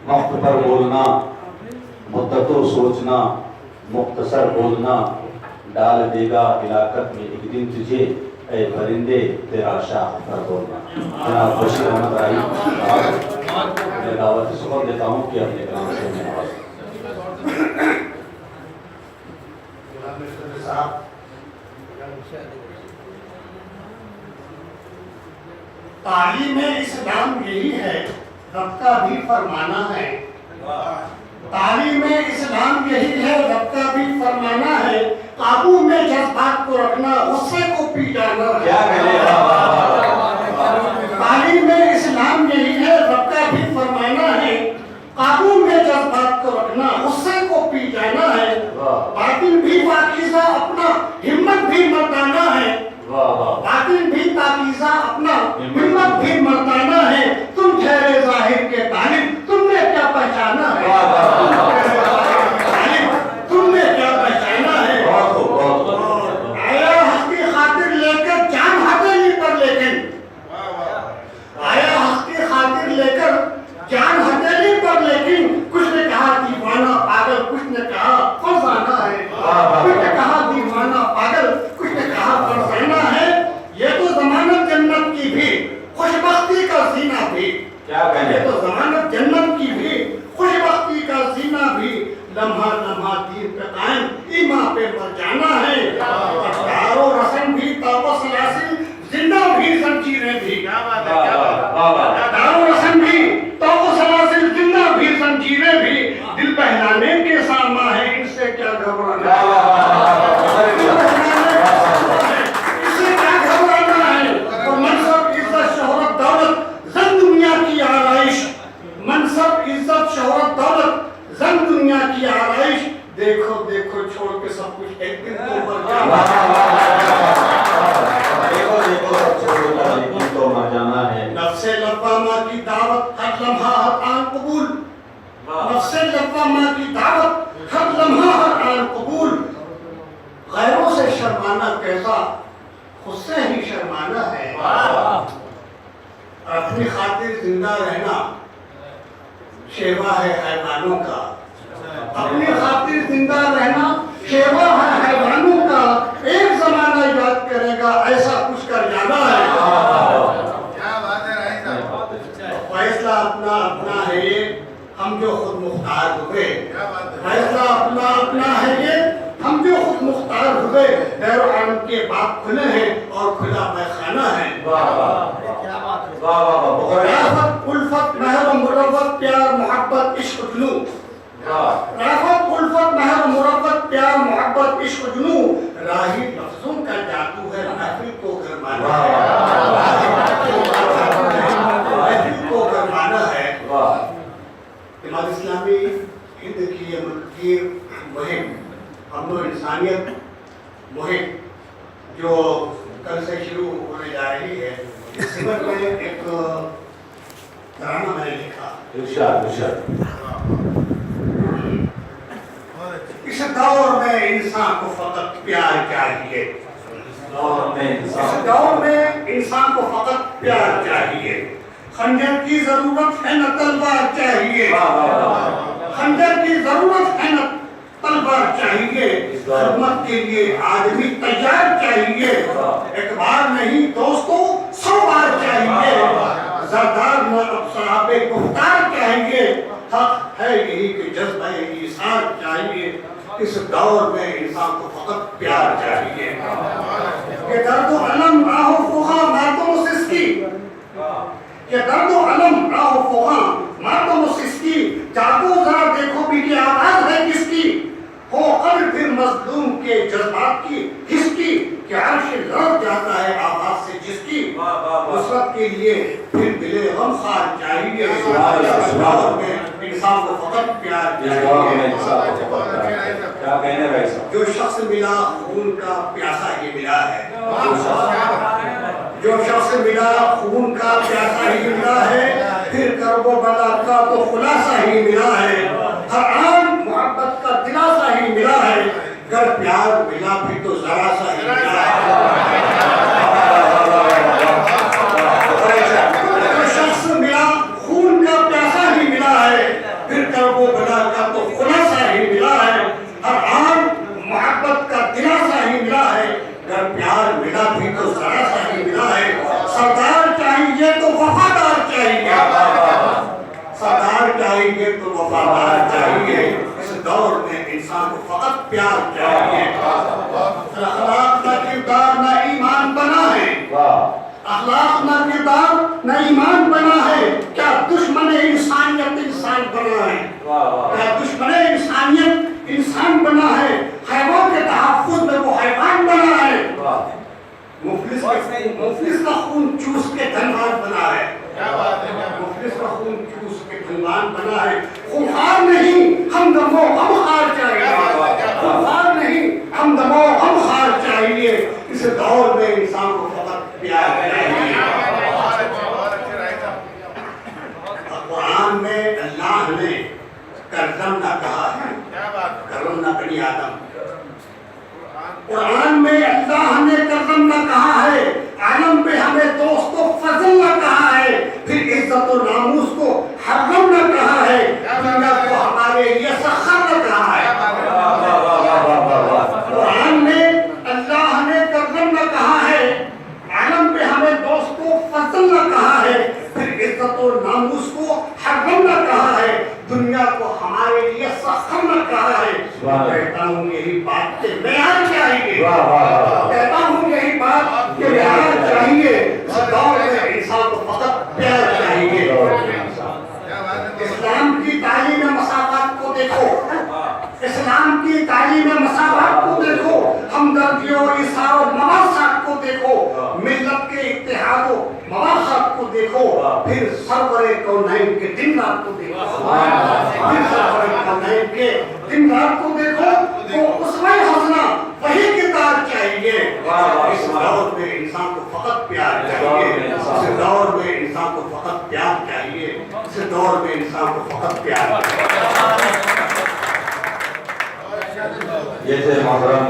وقت پر بولنا، مدتوں سوچنا، مختصر بولنا، ڈال دے گا ہلاکت میں ایک دن تجھے، اے پرندے تیرا شاخ پر بولنا۔ جناب بشیر احمد رائی میں دعوت سبق دیتا ہوں کہ اپنے کلام سے میں آواز تعلیم اسلام یہی ہے، رب کا بھی فرمانا ہے۔ تعلیم اسلام یہی ہے، رب کا بھی فرمانا ہے۔ قابو میں جذبات کو رکھنا، غصے کو پی جانا ہے۔ تعلیم اسلام یہی ہے، رب کا بھی فرمانا ہے۔ قابو میں جذبات کو رکھنا، غصے کو پی جانا ہے۔ باطن بھی پاکیزہ اپنا، ہمت بھی مردانہ ہے۔ باطن بھی پاکیزہ اپنا، ہمت بھی مردانہ ہے۔ تم ٹھہرے ظاہر کے طالب، تم نے کیا پہچانا ہے؟ تم نے کیا پہچانا ہے؟ آیا حق کی خاطر لے کر جان ہتھیلی پر، لیکن آیا حق کی خاطر لے کر جان ہتھیلی پر، لیکن کچھ نے کہا دیوانہ پاگل، کچھ نے کہا فرزانہ ہے۔ کچھ نے کہا دیوانہ پاگل، کچھ نے کہا فرزانہ ہے۔ یہ تو ضمانت جنت کی بھی، خوش بختی کا زینہ بھی۔ یہ تو ضمانت جنت کی بھی، خوش بختی کا زینہ بھی۔ لمحہ لمحہ دین پہ قائم، ایمان پہ مر جانا ہے۔ دار و رسم بھی، تاب و سلاسل، زندہ بھی، زنجیریں بھی۔ دار و رسم بھی، تاب و سلاسل، زندہ بھی، زنجیریں بھی۔ دل بہلانے کے سامہ ہے، ان سے کیا گھبرانا ہے؟ اس سے کیا گھبرانا ہے؟ اور منصب، عزت، شہرت، دولت، زن دنیا کی آرائش۔ منصب، عزت، شہرت، دولت، زن دنیا کی آرائش۔ دیکھو دیکھو چھوڑ کے سب کچھ ایک دن تو مر جانا ہے۔ نفس لوامہ کی دعوت، ہر لمحہ ہر آن قبول۔ نفس لوامہ کی دعوت، ہر لمحہ ہر آن قبول۔ غیروں سے شرمانا کیسا، خود سے ہی شرمانا ہے۔ اپنی خاطر زندہ رہنا شیوا ہے حیوانوں کا۔ اپنی خاطر زندہ رہنا شیوا ہے حیوانوں کا۔ ایک زمانہ یاد کرے گا، ایسا کچھ کر جانا ہے۔ فیصلہ اپنا اپنا ہے یہ، ہم جو خود مختار ہوئے۔ فیصلہ اپنا اپنا ہے یہ، ہم جو خود مختار ہوئے۔ دیر عالم کے باب کھلے ہیں اور کھلا میخانہ ہے۔ رافت، الفت، مہر و مروت، پیار، محبت، عشق، جنو۔ رافت، الفت، مہر و مروت، پیار، محبت، عشق، جنو۔ راہی لفظوں کا جادو ہے، محفل کو گرمانا ہے۔ محفل کو گرمانا ہے۔ جماعت اسلامی ہند کی یہ ملکیر مہم، امن و انسانیت مہم، جو کل سے شروع ہونے جا رہی ہے، اس سمت میں ایک ترانہ میں نے لکھا۔ اس دور میں انسان کو فقط پیار چاہیے۔ اس دور میں انسان کو فقط پیار چاہیے۔ خنجر کی ضرورت ہے نہ تلوار چاہیے۔ خنجر کی ضرورت ہے نہ تلوار چاہیے۔ خدمت کے لیے آدمی تیار چاہیے۔ ایک بار نہیں دوستو 100 بار چاہیے۔ زردار نہ اب صحابہ گفتار چاہیے۔ حق ہے یہی کہ جذبہ ایثار چاہیے۔ اس دور میں انسان کو فقط پیار چاہیے۔ یہ درد و علم راہ و فغاں ماتم و سستی، یہ درد و علم راہ و فغاں ماتم و سستی۔ جاگو ذرا دیکھو بھی یہ آواز ہے کس کی، ہو قدر پھر مظلوم کے جذبات کی حس کی، کہ عرش لرز جاتا ہے آواز سے جس کی۔ نصرت کے لیے پھر دل غم خار چاہیے۔ اس دور میں انسان کو فقط پیار چاہیے۔ جو شخص ملا خون کا پیاسا ہی ملا ہے۔ جو شخص ملا خون کا پیاسا ہی ملا ہے۔ پھر کرب و بلا کا تو خلاصہ ہی ملا ہے۔ ہر آن محبت کا دلاسا ہی ملا ہے۔ گر پیار ملا پھر تو ذرا سا ہی ملا ہے۔ جو شخص ملا خون کا پیاسا ہی ملا ہے۔ چاہیے تو وفادار چاہیے. اس دور میں انسان کو فقط پیار چاہیے. اخلاق نہ کردار نہ ایمان بنا ہے. اخلاق نہ کردار نہ ایمان بنا ہے. کیا دشمن انسانیت انسان بنا ہے؟ کیا دشمن انسانیت انسان بنا ہے؟ حیوان کے تحفظ میں وہ حیوان بنا ہے. مفلس کا خون چوس کے دھنوان بنا ہے. مفلس کا خون چوس کے دھنوان بنا ہے. خونخوار نہیں ہم دم و غمخوار چاہیے. خونخوار نہیں ہم دم و غمخوار چاہیے. اس دور میں انسان کو فقط پیار چاہیے. قرآن میں اللہ نے کرم نہ کہا ہے. کرم نہ بنی آدم. قرآن میں اللہ نے کرم نہ کہا ہے. عالم پہ ہمیں دوست و فضل نہ کہا ہے. پھر عزت و ناموس کو حرم نہ کہا ہے. دنیا کو ہمارے لیے سخر نہ کہا ہے. قرآن میں اللہ نے کرم نہ کہا ہے. عالم پہ ہمیں دوست و فضل نہ کہا ہے. پھر عزت و ناموس کو حرم نہ کہا ہے. دنیا کو ہمارے لیے سخر نہ کہا ہے. کہتا ہوں یہی بات کہ معیار چاہیے. کہتا ہوں یہی بات کہ معیار چاہیے. اس دور میں انسان کو فقط پیار چاہیے. اسلام کی تعلیم مساوات کو دیکھو. اسلام کی تعلیم مساوات کو دیکھو. ہمدردی اور ایثار و مواسات کو دیکھو. ملت کے اتحاد و مواسات کو دیکھو. پھر سرور کونین کے دن رات کو دیکھو. پھر سرور کونین کے دن رات کو دیکھو. تو اسوہ حسنہ وہی کتاب چاہیے. اس دور میں انسان کو فقط پیار چاہیے. اس دور میں انسان کو فقط پیار چاہیے. اس دور میں انسان کو فقط پیار چاہیے. یہ تھے محترم